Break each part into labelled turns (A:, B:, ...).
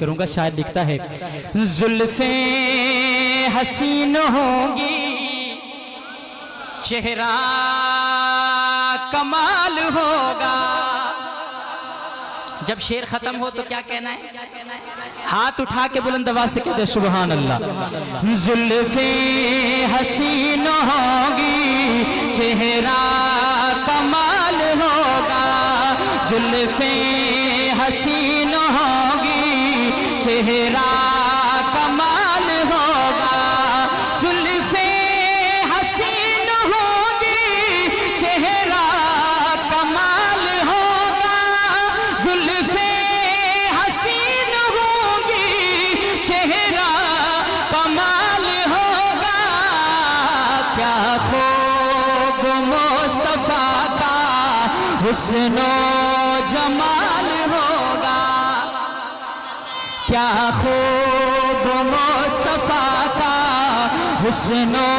A: करूंगा। शायद लिखता है, जुल्फे हसीन होंगी, चेहरा कमाल होगा। जब शेर खत्म हो तो क्या कहना है? हाथ उठा के बुलंद आवाज से कहते सुभान अल्लाह। जुल्फे हसीन होगी, चेहरा कमाल होगा। जुल्फे हसीन होगी, चेहरा कमाल होगा। जुल्फे हसीन होगी, चेहरा कमाल होगा। जुल्फे हसीन होगी, चेहरा कमाल होगा। क्या खूब मुस्तफा का हुस्नो जमाल होगा। क्या खूब मुस्तफा का हुस्नो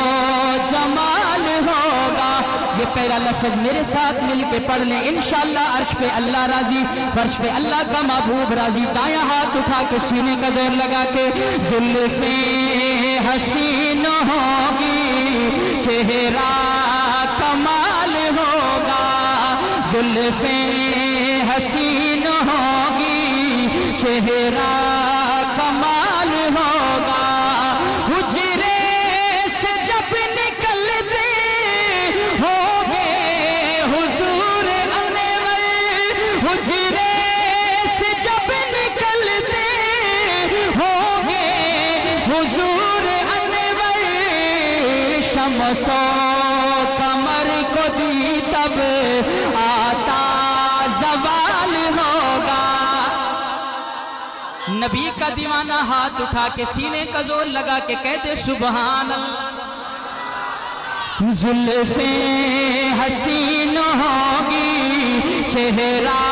A: जमाल होगा। ये पहला लफ्ज मेरे साथ मिलके पढ़ लें इंशाअल्लाह। अर्श पे अल्लाह राजी, फर्श पे अल्लाह का महबूब राजी। दाया हाथ उठा के सीने का जोर लगा के, जुल्फे हसीन होगी, चेहरा कमाल होगा। जुल्फे हसीन होगी, चेहरा कमाल होगा। हुजरे से जब निकलते होगे हुजूर अनवर, हुजरे से जब निकलते होगे हुजूर अनवर, शमसो कमर को दी तब आता जवाल होगा। नबी का दीवाना हाथ उठा के सीने का जोर लगा के कहते सुभान अल्लाह। जुल्फे हसीन होगी, चेहरा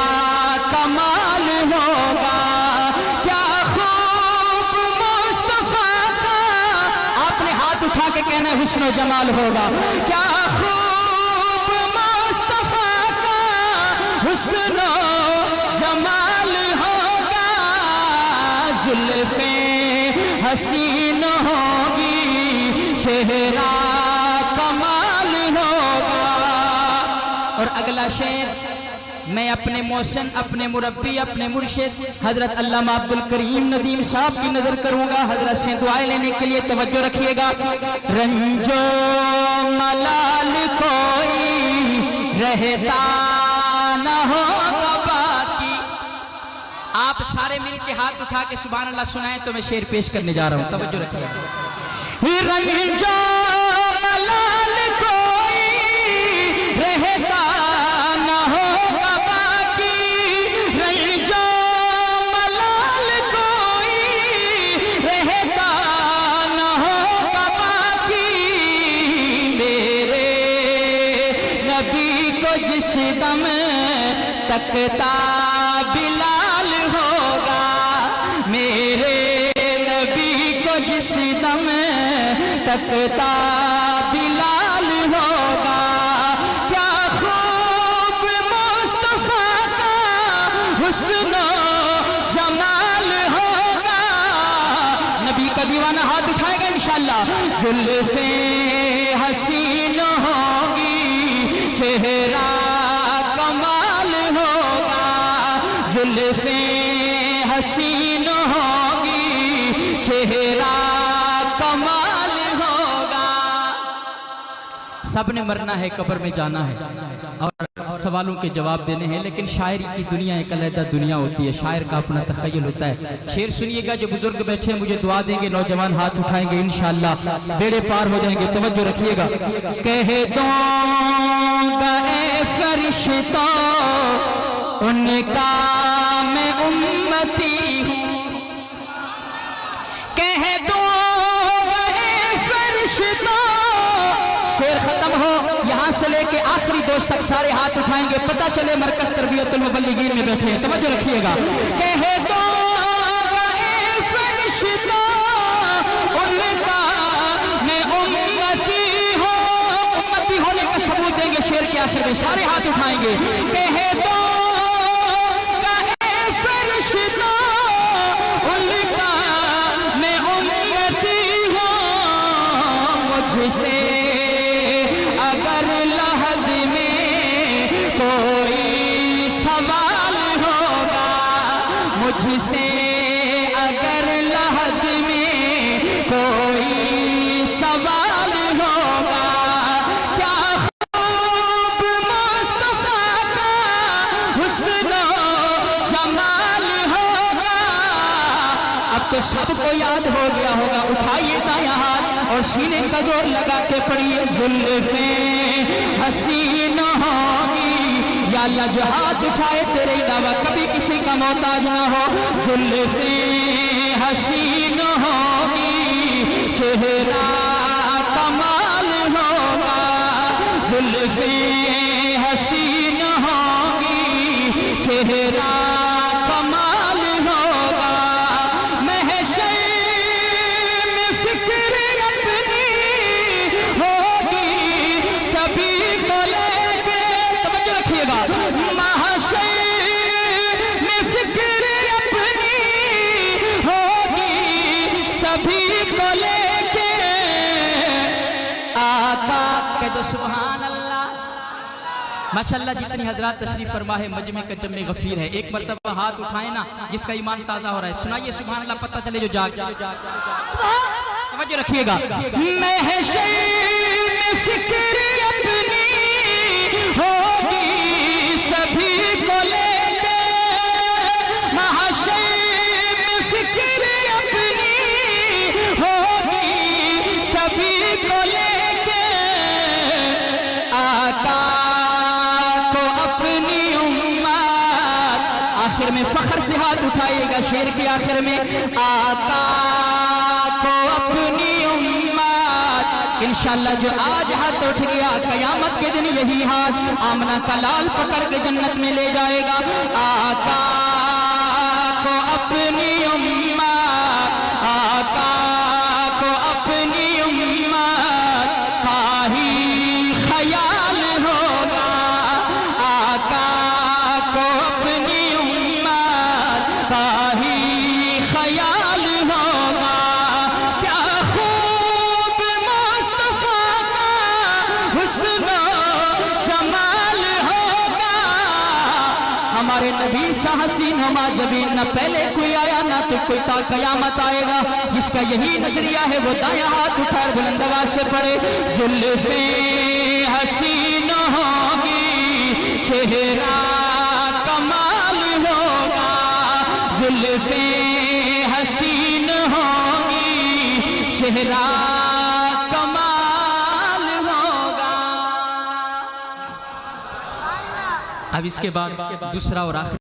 A: कमाल होगा। क्या खूब मुस्तफा का, आपने हाथ उठा के कहना हुस्न जमाल होगा। क्या खूब मुस्तफा का हुस्न जमाल होगा। जुल्फे हसीन होगी, चेहरा कमाल होगा। और अगला शेर मैं अपने मोहसिन, अपने मुरब्बी, अपने मुर्शिद हजरत अल्लामा अब्दुल करीम नदीम साहब की नजर करूंगा। हजरत से दुआएं लेने के लिए तवज्जो रखिएगा। रंजो मलाल कोई रहता न होगा बाकी। आप सारे मिल के हाथ उठा के सुभान अल्लाह सुनाएं तो मैं शेर पेश करने जा रहा हूं। तवज्जो रखिएगा। रंजो मलाल कोई रहता न होगा बाकी। रंजो मलाल कोई रहता न होगा बाकी। मेरे नबी को जिस दम तकता बिलाल होगा। मेरे नबी को जिस दम तकता बिलाल होगा। क्या खूब मुस्तफा का हुस्नो जमाल होगा। नबी का दीवाना हाथ उठाएगा इंशाअल्लाह। जुल्फे हसीन होगी, चेहरा कमाल होगा। जुल्फे हसीन होगी, चेहरा कमाल होगा। सबने मरना है, कब्र में जाना है और सवालों के जवाब देने हैं। लेकिन शायरी की दुनिया एक अलग दुनिया होती है। शायर का अपना तखय्युल होता है। शेर सुनिएगा। जो बुजुर्ग बैठे हैं मुझे दुआ देंगे, नौजवान हाथ उठाएंगे, इंशाअल्लाह बेड़े पार हो जाएंगे। तवज्जो रखिएगा। कह दूंगा ऐ फरिश्ता उनका मैं उम्मती हूँ। कह दूंगा ऐ फरिश्ता। शेर खत्म हो, यहाँ से लेके आखिरी दोस्त तक सारे हाथ उठाएंगे। पता चले मरकज तरबियतुल मुबल्लिगीन में बैठे हैं। तवज्जो रखिएगा। कह दो फरिश्ता उनका मैं उम्मती हूँ। उम्मती होने का सबूत देंगे शेर के आखिर में। सारे हाथ उठाएंगे। कह दो फरिश्ता उनका अगर लहद में कोई सवाल होगा, क्या खूब मुस्तफा का हुस्न जमाल होगा। अब तो सबको याद हो गया होगा, उठाइए दायां हाथ और सीने का जोर लगा के पढ़िए, जुल्फे हसीन होगी। या अल्लाह जो हाथ उठाए तेरे अलावा कभी किसी का मोहताज ना हो। जुल्फे हसीन होगी, चेहरा कमाल होगा। जुल्फे हसीन होगी, चेहरा कमाल होगा। महशर में फिक्र अपनी होगी, सभी को लेके, तवज्जो रखिएगा, महशर में फिक्र अपनी होगी, सभी को लेके आका। कह दो सुभान अल्लाह। माशाअल्लाह जितनी हजरात तशरीफ फरमा है मजमे का जम्मे गफीर है। एक मरतबा हाथ उठाए ना जिसका ईमान ताजा हो रहा है, सुनाइए सुभान अल्लाह, पता चले जो जाग। तवज्जो रखिएगा, महशर में फिक्र अपनी होगी, सभी को लेके। महशर में फिक्र अपनी होगी, सभी को लेके आका को अपनी उम्मत। आखिर में फख्र से हाथ उठाइएगा, शेर के आखिर में, आका को अपनी उम्मत। इंशाअल्लाह जो आज हाथ उठ गया, कयामत के दिन यही हाथ आमना का लाल पकड़ के जन्नत में ले जाएगा। आका को अपनी उम्मत, आका को अपनी उम्मत का ही ख्याल होगा। आका को अपनी उम्मत का ही ख्याल होगा। क्या खूब मुस्तफा का हुस्न जमाल होगा। हमारे नबी सा हसीन हमा जबीन, न पहले कोई आया ना तो कोई ता कयामत आएगा। जिसका यही नजरिया है वो दाया हाथ उठाकर बुलंद आवाज से पढ़े, जुल्फे हसीन होगी, चेहरा कमाल होगा। जुल्फे हसीन होगी, चेहरा कमाल होगा। अब इसके बाद दूसरा और आखिरी